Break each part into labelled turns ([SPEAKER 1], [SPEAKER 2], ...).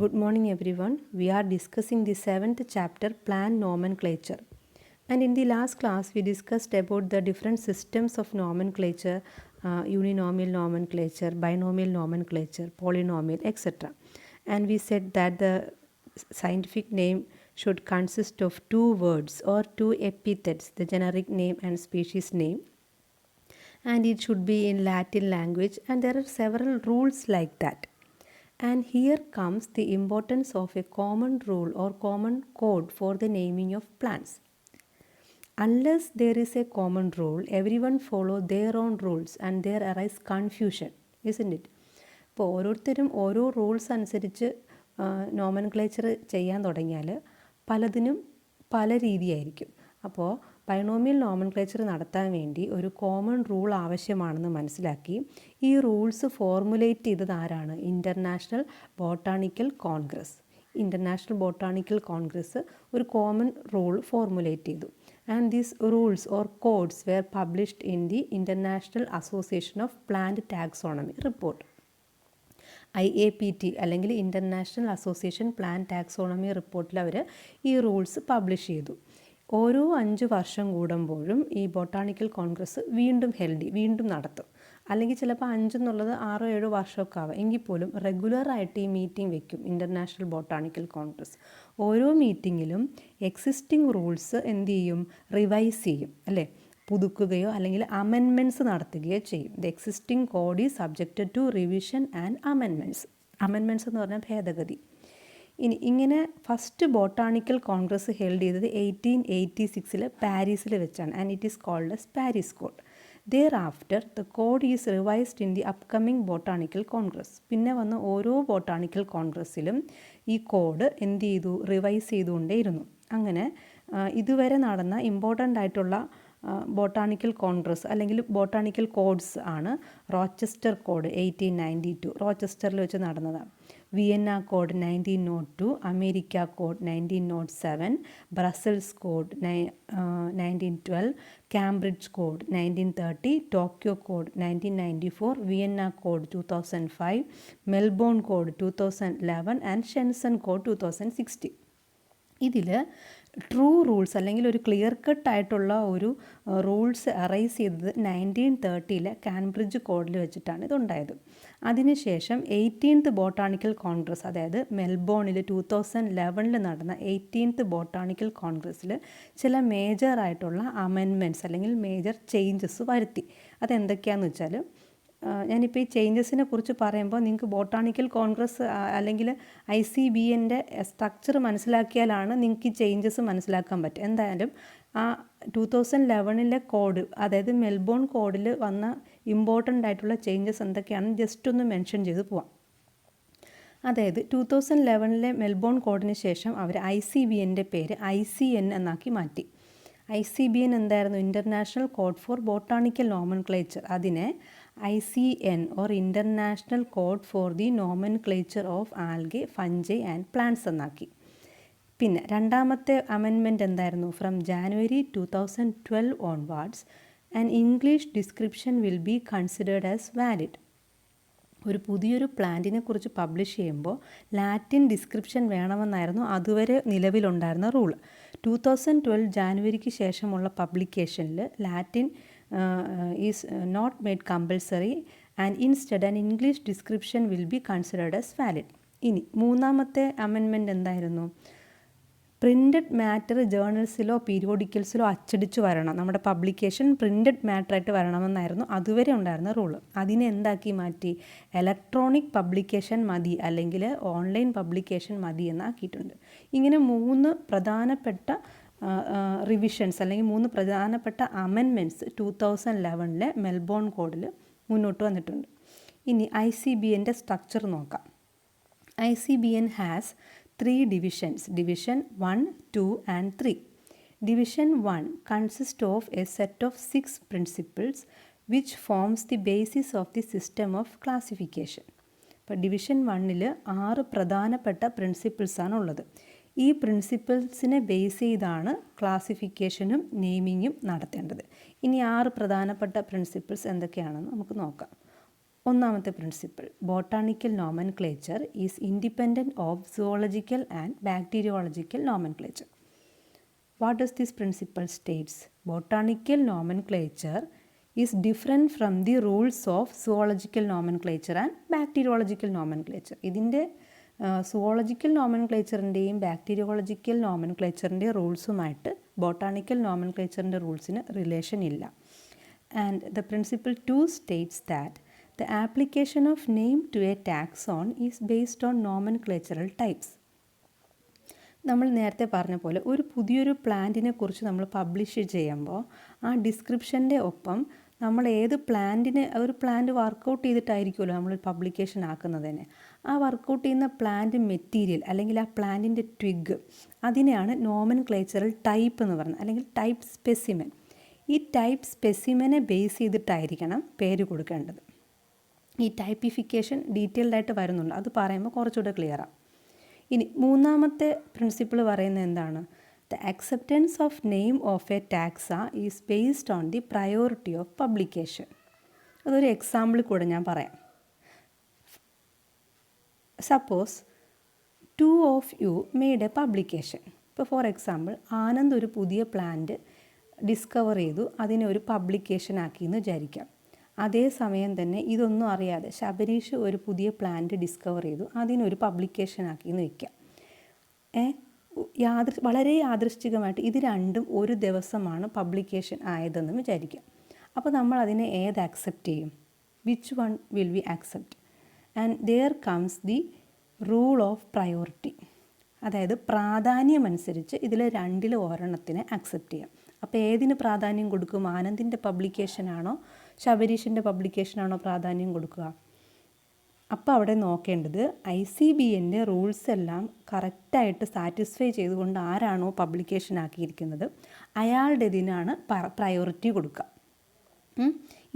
[SPEAKER 1] Good morning everyone. We are discussing the 7th chapter, plant nomenclature. And in the last class we discussed about the different systems of nomenclature, uninomial nomenclature, binomial nomenclature, polynomial, etc. And we said that the scientific name should consist of two words or two epithets, the generic name and species name. And it should be in Latin language, and there are several rules like that. And here comes the importance of a common rule or common code for the naming of plants. Unless there is a common rule, everyone follow their own rules and there arise confusion, isn't it? ഇപ്പോൾ ഓരോരുത്തരും ഓരോ rules അനുസരിച്ച് nomenclature ചെയ്യാൻ തുടങ്ങിയാൽ പലതിനും പല രീതിയായിരിക്കും. അപ്പോൾ binomial nomenclature നടത്താൻ വേണ്ടി ഒരു കോമൺ റൂൾ ആവശ്യമാണെന്ന് മനസ്സിലാക്കി ഈ റൂൾസ് ഫോർമുലേറ്റ് ചെയ്തത് ആരാണ്? International botanical congress. International botanical congress ഒരു കോമൺ റൂൾ ഫോർമുലേറ്റ് ചെയ്തു. And these rules or codes were published in the international association of plant taxonomy report. IAPT അല്ലെങ്കിൽ ഇൻ്റർനാഷണൽ അസോസിയേഷൻ പ്ലാന്റ് ടാക്സോണമി റിപ്പോർട്ടിൽ അവർ ഈ rules publish ചെയ്തു. ഓരോ 5 വർഷം കൂടുമ്പോഴും ഈ ബൊട്ടാണിക്കൽ കോൺഗ്രസ് വീണ്ടും നടത്തും. അല്ലെങ്കിൽ ചിലപ്പോൾ 5 എന്നുള്ളത് 6-7 വർഷമൊക്കെ ആവാം. എങ്കിൽ പോലും റെഗുലറായിട്ട് ഈ മീറ്റിംഗ് വെക്കും ഇൻ്റർനാഷണൽ ബൊട്ടാണിക്കൽ കോൺഗ്രസ്. ഓരോ മീറ്റിങ്ങിലും എക്സിസ്റ്റിംഗ് റൂൾസ് എന്ത് ചെയ്യും? റിവൈസ് ചെയ്യും, അല്ലേ? പുതുക്കുകയോ അല്ലെങ്കിൽ അമെൻമെൻറ്റ്സ് നടത്തുകയോ ചെയ്യും. The existing code is subjected to revision and amendments എന്ന് പറഞ്ഞാൽ ഭേദഗതി. ഇങ്ങനെ ഫസ്റ്റ് ബോട്ടാണിക്കൽ കോൺഗ്രസ് ഹെൽഡ് ചെയ്തത് 1886 പാരീസിൽ വെച്ചാണ്. And it is called as Paris code. Thereafter the code is revised in the upcoming botanical congress. പിന്നെ വന്ന ഓരോ ബോട്ടാണിക്കൽ കോൺഗ്രസ്സിലും ഈ കോഡ് എന്ത് ചെയ്തു? റിവൈസ് ചെയ്തുകൊണ്ടേയിരുന്നു. അങ്ങനെ ഇതുവരെ നടന്ന ഇമ്പോർട്ടൻ്റ് ആയിട്ടുള്ള ബോട്ടാണിക്കൽ കോൺഗ്രസ് അല്ലെങ്കിൽ ബോട്ടാണിക്കൽ കോഡ്സ് ആണ് റോച്ചസ്റ്റർ കോഡ് 1892 റോച്ചസ്റ്ററിൽ വെച്ച് നടന്നതാണ്. Vienna code 1902, America code 1907, Brussels code 1912, Cambridge code 1930, Tokyo code 1994, Vienna code 2005, Melbourne code 2011 and ഷെൻസൺ code 2016. ഇതിൽ ട്രൂ റൂൾസ് അല്ലെങ്കിൽ ഒരു ക്ലിയർ കട്ടായിട്ടുള്ള ഒരു റൂൾസ് അറൈസ് ചെയ്തത് 1930 കാംബ്രിഡ്ജ് കോഡിൽ വെച്ചിട്ടാണ് ഇതുണ്ടായത്. അതിനുശേഷം 18th ബോട്ടാണിക്കൽ കോൺഗ്രസ്, അതായത് മെൽബോണിൽ 2011 നടന്ന 18th ബോട്ടാണിക്കൽ കോൺഗ്രസ്സിൽ ചില മേജറായിട്ടുള്ള അമെൻമെൻറ്റ്സ് അല്ലെങ്കിൽ മേജർ ചേഞ്ചസ് വരുത്തി. അതെന്തൊക്കെയാണെന്ന് വെച്ചാൽ, ഞാനിപ്പോൾ ഈ ചേഞ്ചസിനെ കുറിച്ച് പറയുമ്പോൾ നിങ്ങൾക്ക് ബോട്ടാണിക്കൽ കോൺഗ്രസ് അല്ലെങ്കിൽ ICBNൻ്റെ സ്ട്രക്ചർ മനസ്സിലാക്കിയാലാണ് നിങ്ങൾക്ക് ഈ ചേഞ്ചസ് മനസ്സിലാക്കാൻ പറ്റും. എന്തായാലും ആ 2011 കോഡ്, അതായത് മെൽബോൺ കോഡിൽ വന്ന ഇമ്പോർട്ടൻ്റ് ആയിട്ടുള്ള ചേഞ്ചസ് എന്തൊക്കെയാണെന്ന് ജസ്റ്റ് ഒന്ന് മെൻഷൻ ചെയ്ത് പോവാം. അതായത് 2011 മെൽബോൺ കോഡിന് ശേഷം അവർ ICBNൻ്റെ പേര് ICN എന്നാക്കി മാറ്റി. ICBN എന്തായിരുന്നു? International code for botanical nomenclature. അതിനെ ICN or international code for the nomenclature of algae, fungi and plants എന്നാക്കി. പിന്നെ രണ്ടാമത്തെ അമെൻമെൻറ്റ് എന്തായിരുന്നു? From January 2012 onwards and English description will be considered as valid. ഒരു പുതിയൊരു പ്ലാന്റിനെ കുറിച്ച് പബ്ലിഷ് ചെയ്യുമ്പോൾ ലാറ്റിൻ ഡിസ്ക്രിപ്ഷൻ വേണമെന്നായിരുന്നു അതുവരെ നിലവിലുണ്ടായിരുന്ന റൂൾ. 2012 ജാനുവരിക്ക് ശേഷമുള്ള പബ്ലിക്കേഷനിൽ Latin is not made compulsory and instead an English description will be considered as valid. ഇനി മൂന്നാമത്തെ അമെൻമെൻറ്റ് എന്തായിരുന്നു? പ്രിൻറ്റഡ് മാറ്റർ ജേർണൽസിലോ പീരിയോഡിക്കൽസിലോ അച്ചടിച്ച് വരണം. നമ്മുടെ പബ്ലിക്കേഷൻ പ്രിൻറ്റഡ് മാറ്ററായിട്ട് വരണമെന്നായിരുന്നു അതുവരെ ഉണ്ടായിരുന്ന റൂള്. അതിനെ എന്താക്കി മാറ്റി? ഇലക്ട്രോണിക് പബ്ലിക്കേഷൻ മതി അല്ലെങ്കിൽ ഓൺലൈൻ പബ്ലിക്കേഷൻ മതി എന്നാക്കിയിട്ടുണ്ട്. ഇങ്ങനെ 3 പ്രധാനപ്പെട്ട റിവിഷൻസ് അല്ലെങ്കിൽ 3 പ്രധാനപ്പെട്ട അമെൻമെൻറ്റ്സ് 2011 മെൽബോൺ കോഡിൽ മുന്നോട്ട് വന്നിട്ടുണ്ട്. ഇനി ICBNൻ്റെ സ്ട്രക്ചർ നോക്കാം. ICBN has 3 divisions, Division 1, 2 and 3. Division 1 consists of a set of 6 principles which forms the basis of the system of classification. ഇപ്പോൾ ഡിവിഷൻ 1 6 പ്രധാനപ്പെട്ട പ്രിൻസിപ്പിൾസാണ് ഉള്ളത്. ഈ പ്രിൻസിപ്പിൾസിനെ ബേസ് ചെയ്താണ് ക്ലാസിഫിക്കേഷനും നെയിമിങ്ങും നടത്തേണ്ടത്. ഇനി 6 പ്രധാനപ്പെട്ട പ്രിൻസിപ്പിൾസ് എന്തൊക്കെയാണെന്ന് നമുക്ക് നോക്കാം. ഒന്നാമത്തെ principle, botanical nomenclature is independent of zoological and bacteriological nomenclature. What does this principle States? Botanical nomenclature is different from the rules of zoological nomenclature and bacteriological nomenclature. ഇതിൻ്റെ സുവോളജിക്കൽ നോമൻക്ലേച്ചറിൻ്റെയും ബാക്ടീരിയോളജിക്കൽ നോമൻക്ലേച്ചറിൻ്റെ റൂൾസുമായിട്ട് ബോട്ടാണിക്കൽ നോമൻക്ലേച്ചറിൻ്റെ റൂൾസിന് റിലേഷൻ ഇല്ല. And the principle 2 states that the application of name to a taxon is based on nomenclatural types. നമ്മൾ നേരത്തെ പറഞ്ഞ പോലെ ഒരു പുതിയൊരു പ്ലാന്റിനെ കുറിച്ച് നമ്മൾ പബ്ലിഷ് ചെയ്യുമ്പോൾ ആ ഡിസ്ക്രിപ്ഷൻ്റെ ഒപ്പം നമ്മൾ ഏത് പ്ലാന്റിനെ, ഒരു പ്ലാന്റ് വർക്കൗട്ട് ചെയ്തിട്ടായിരിക്കുമല്ലോ നമ്മൾ പബ്ലിക്കേഷൻ ആക്കുന്നത് തന്നെ. ആ വർക്കൗട്ട് ചെയ്യുന്ന പ്ലാന്റ് മെറ്റീരിയൽ അല്ലെങ്കിൽ ആ പ്ലാന്റിൻ്റെ ട്വിഗ്, അതിനെയാണ് നോമൻക്ലേച്ചറൽ ടൈപ്പ് എന്ന് പറയുന്നത്, അല്ലെങ്കിൽ ടൈപ്പ് സ്പെസിമെൻ. ഈ ടൈപ്പ് സ്പെസിമെനെ ബേസ് ചെയ്തിട്ടായിരിക്കണം പേര് കൊടുക്കേണ്ടത്. ഈ ടൈപ്പിഫിക്കേഷൻ ഡീറ്റെയിൽഡായിട്ട് വരുന്നുണ്ട്, അത് പറയുമ്പോൾ കുറച്ചുകൂടെ ക്ലിയറാണ്. ഇനി മൂന്നാമത്തെ പ്രിൻസിപ്പിൾ പറയുന്നത് എന്താണ്? The acceptance of name of A taxa is based on the priority of publication. അതൊരു എക്സാമ്പിൾ കൂടെ ഞാൻ പറയാം. Suppose 2 of you made A publication. ഇപ്പോൾ ഫോർ എക്സാമ്പിൾ, ആനന്ദ് ഒരു പുതിയ പ്ലാന്റ് ഡിസ്കവർ ചെയ്തു, അതിനെ ഒരു പബ്ലിക്കേഷൻ ആക്കിയെന്ന് വിചാരിക്കാം. അതേസമയം തന്നെ ഇതൊന്നും അറിയാതെ ശബരീഷ് ഒരു പുതിയ പ്ലാന്റ് ഡിസ്കവർ ചെയ്തു, അതിനൊരു പബ്ലിക്കേഷൻ ആക്കിയെന്ന് വയ്ക്കാം. വളരെ യാദൃശ്ചികമായിട്ട് ഇത് രണ്ടും ഒരു ദിവസമാണ് പബ്ലിക്കേഷൻ ആയതെന്ന് വിചാരിക്കാം. അപ്പോൾ നമ്മൾ അതിനെ ഏത് ആക്സെപ്റ്റ് ചെയ്യും? Which one will we accept? And their comes the rule of priority. അതായത് പ്രാധാന്യമനുസരിച്ച് ഇതിൽ രണ്ടിൽ ഒരെണ്ണത്തിനെ ആക്സെപ്റ്റ് ചെയ്യാം. അപ്പോൾ ഏതിന് പ്രാധാന്യം കൊടുക്കും? ആനന്ദിൻ്റെ പബ്ലിക്കേഷനാണോ ശബരീഷിൻ്റെ പബ്ലിക്കേഷനാണോ പ്രാധാന്യം കൊടുക്കുക? അപ്പോൾ അവിടെ നോക്കേണ്ടത് ICBNൻ്റെ റൂൾസ് എല്ലാം കറക്റ്റായിട്ട് സാറ്റിസ്ഫൈ ചെയ്തുകൊണ്ട് ആരാണോ പബ്ലിക്കേഷൻ ആക്കിയിരിക്കുന്നത് അയാളുടെ ഇതിനാണ് പ്രയോറിറ്റി കൊടുക്കുക.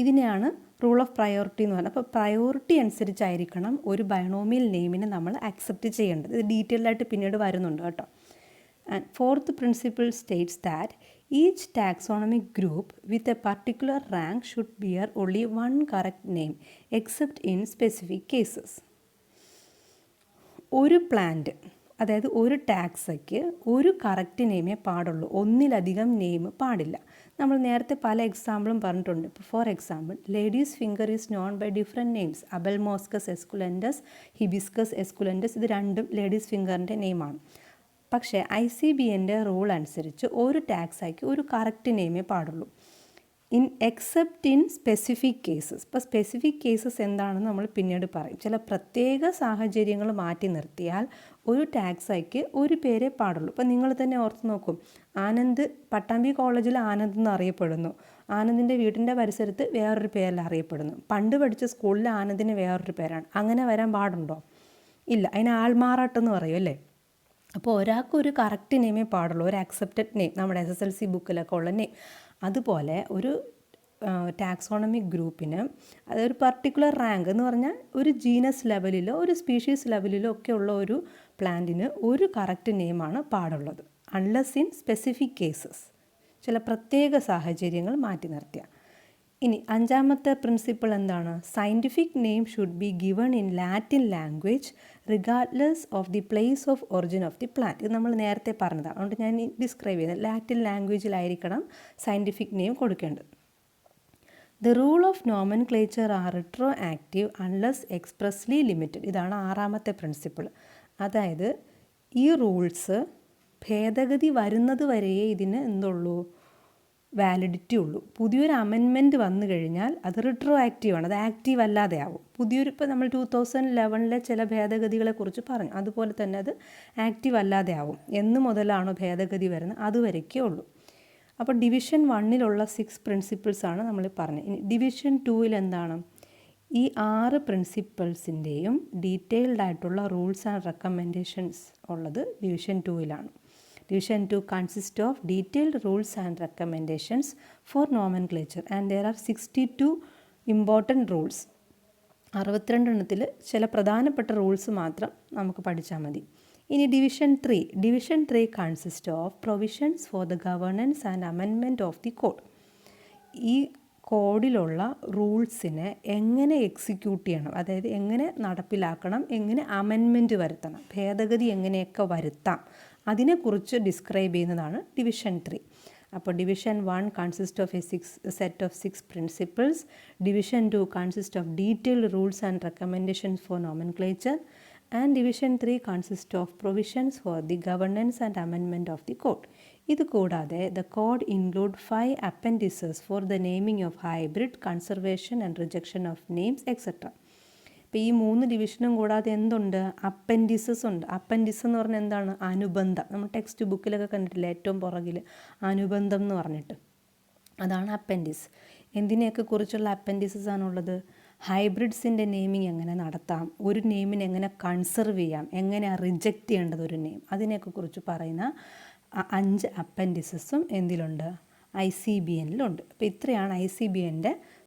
[SPEAKER 1] ഇതിനെയാണ് റൂൾ ഓഫ് പ്രയോറിറ്റി എന്ന് പറഞ്ഞാൽ. അപ്പോൾ പ്രയോറിറ്റി അനുസരിച്ചായിരിക്കണം ഒരു ബൈനോമിയൽ നെയിമിനെ നമ്മൾ ആക്സെപ്റ്റ് ചെയ്യേണ്ടത്. ഇത് ഡീറ്റെയിൽഡായിട്ട് പിന്നീട് വരുന്നുണ്ട് കേട്ടോ. And fourth principle States that each taxonomic group with a particular rank should bear only one correct name except in specific cases. ഒരു പ്ലാന്റ്, അതായത് ഒരു ടാക്സയ്ക്ക് ഒരു കറക്റ്റ് നെയിമേ പാടുള്ളൂ, ഒന്നിലധികം നെയിം പാടില്ല. നമ്മൾ നേരത്തെ പല എക്സാമ്പിളും പറഞ്ഞിട്ടുണ്ട്. ഇപ്പോൾ for example, ladies finger is known by different names. Abelmoschus esculentus, Hibiscus esculentus, ഇത് രണ്ടും ലേഡീസ് ഫിംഗറിൻ്റെ നെയിമാണ്. പക്ഷേ ICBNൻ്റെ റൂൾ അനുസരിച്ച് ഒരു ടാക്സായിക്ക് ഒരു കറക്റ്റ് നെയിമേ പാടുള്ളൂ. Except in specific cases. ഇപ്പോൾ സ്പെസിഫിക് കേസസ് എന്താണെന്ന് നമ്മൾ പിന്നീട് പറയും. ചില പ്രത്യേക സാഹചര്യങ്ങൾ മാറ്റി നിർത്തിയാൽ ഒരു ടാക്സായിക്ക് ഒരു പേരേ പാടുള്ളൂ. ഇപ്പോൾ നിങ്ങൾ തന്നെ ഓർത്ത് നോക്കും, ആനന്ദ് പട്ടാമ്പി കോളേജിൽ ആനന്ദ് എന്ന് അറിയപ്പെടുന്നു, ആനന്ദിൻ്റെ വീടിൻ്റെ പരിസരത്ത് വേറൊരു പേരിൽ അറിയപ്പെടുന്നു. പണ്ട് പഠിച്ച സ്കൂളിൽ ആനന്ദിന് വേറൊരു പേരാണ്. അങ്ങനെ വരാൻ പാടുണ്ടോ? ഇല്ല. അതിന് ആൾമാറാട്ടെന്ന് പറയും അല്ലേ. അപ്പോൾ ഒരാൾക്കൊരു കറക്റ്റ് നെയിമേ പാടുള്ളൂ, ഒരു അക്സെപ്റ്റഡ് നെയിം, നമ്മുടെ SSLC ബുക്കിലൊക്കെ ഉള്ള നെയിം. അതുപോലെ ഒരു ടാക്സോണമിക് ഗ്രൂപ്പിന് അതൊരു പർട്ടിക്കുലർ റാങ്ക് എന്ന് പറഞ്ഞാൽ ഒരു ജീനസ് ലെവലിലോ ഒരു സ്പീഷീസ് ലെവലിലോ ഒക്കെ ഉള്ള ഒരു പ്ലാന്റിന് ഒരു കറക്റ്റ് നെയിമാണ് പാടുള്ളത്. അൺലെസ് ഇൻ സ്പെസിഫിക് കേസസ്, ചില പ്രത്യേക സാഹചര്യങ്ങൾ മാറ്റി നിർത്തിയ. ഇനി അഞ്ചാമത്തെ പ്രിൻസിപ്പിൾ എന്താണ്? Scientific name should be given in Latin language regardless of the place of origin of the plant. ഇത് നമ്മൾ നേരത്തെ പറഞ്ഞതാണ്, അതുകൊണ്ട് ഞാൻ ഡിസ്ക്രൈബ് ചെയ്യുന്നത് ലാറ്റിൻ ലാംഗ്വേജിലായിരിക്കണം സയൻറ്റിഫിക് നെയിം കൊടുക്കേണ്ടത്. The rule of nomenclature are retroactive unless expressly limited. ഇതാണ് ആറാമത്തെ പ്രിൻസിപ്പിൾ. അതായത് ഈ റൂൾസ് ഭേദഗതി വരുന്നത് വരെയേ ഇതിന് എന്തുള്ളൂ, വാലിഡിറ്റി ഉള്ളൂ. പുതിയൊരു അമെൻമെൻറ്റ് വന്നു കഴിഞ്ഞാൽ അത് റിട്രോ ആക്റ്റീവാണ്, അത് ആക്റ്റീവ് അല്ലാതെ ആവും. ഇപ്പോൾ നമ്മൾ 2011 ചില ഭേദഗതികളെക്കുറിച്ച് പറഞ്ഞു, അതുപോലെ തന്നെ അത് ആക്റ്റീവ് അല്ലാതെ ആവും. എന്ന് മുതലാണോ ഭേദഗതി വരുന്നത് അതുവരയ്ക്കേ ഉള്ളൂ. അപ്പോൾ ഡിവിഷൻ 1 6 പ്രിൻസിപ്പിൾസാണ് നമ്മൾ പറഞ്ഞത്. ഇനി ഡിവിഷൻ 2 എന്താണ്? ഈ 6 പ്രിൻസിപ്പിൾസിൻ്റെയും ഡീറ്റെയിൽഡ് ആയിട്ടുള്ള റൂൾസ് ആൻഡ് റെക്കമെൻഡേഷൻസ് ഉള്ളത് division 2 Division 2 consists of detailed rules and recommendations for nomenclature and there are 62 important rules. 62 എണ്ണത്തിൽ ചില പ്രധാനപ്പെട്ട റൂൾസ് മാത്രം നമുക്ക് പഠിച്ചാൽ മതി. ഇനി division 3 consists of provisions for the governance and amendment of the code. ഈ കോഡിലുള്ള റൂൾസിനെ എങ്ങനെ എക്സിക്യൂട്ട് ചെയ്യണം, അതായത് എങ്ങനെ നടപ്പിലാക്കണം, എങ്ങനെ അമെൻമെൻറ്റ് വരുത്തണം, ഭേദഗതി എങ്ങനെയൊക്കെ വരുത്താം, അതിനെക്കുറിച്ച് ഡിസ്ക്രൈബ് ചെയ്യുന്നതാണ് ഡിവിഷൻ 3. അപ്പോൾ division 1 consist of set of 6 principles. Division 2 consist of detailed rules and recommendations for nomenclature. And division 3 consist of provisions for the governance and amendment of the code. ഇത് കൂടാതെ the code include 5 appendices for the naming of hybrid, conservation and rejection of names etcetera. ഇപ്പോൾ ഈ 3 ഡിവിഷനും കൂടാതെ എന്തുണ്ട്? അപ്പൻഡിസസ് ഉണ്ട്. അപ്പൻഡിസ് എന്ന് പറഞ്ഞാൽ എന്താണ്? അനുബന്ധം. നമ്മൾ ടെക്സ്റ്റ് ബുക്കിലൊക്കെ കണ്ടിട്ടില്ല, ഏറ്റവും പുറകിൽ അനുബന്ധം എന്ന് പറഞ്ഞിട്ട്, അതാണ് അപ്പൻഡിസ്. എന്തിനെയൊക്കെ കുറിച്ചുള്ള അപ്പൻഡിസസ് ആണുള്ളത്? ഹൈബ്രിഡ്സിൻ്റെ നെയിമിങ് എങ്ങനെ നടത്താം, ഒരു നെയിമിനെ എങ്ങനെ കൺസർവ് ചെയ്യാം, എങ്ങനെയാണ് റിജക്റ്റ് ചെയ്യേണ്ടത് ഒരു നെയിം, അതിനെയൊക്കെ കുറിച്ച് പറയുന്ന 5 അപ്പൻഡിസസും എന്തിലുണ്ട്? ICBNലുണ്ട്. അപ്പോൾ ഇത്രയാണ് ICBNൻ്റെ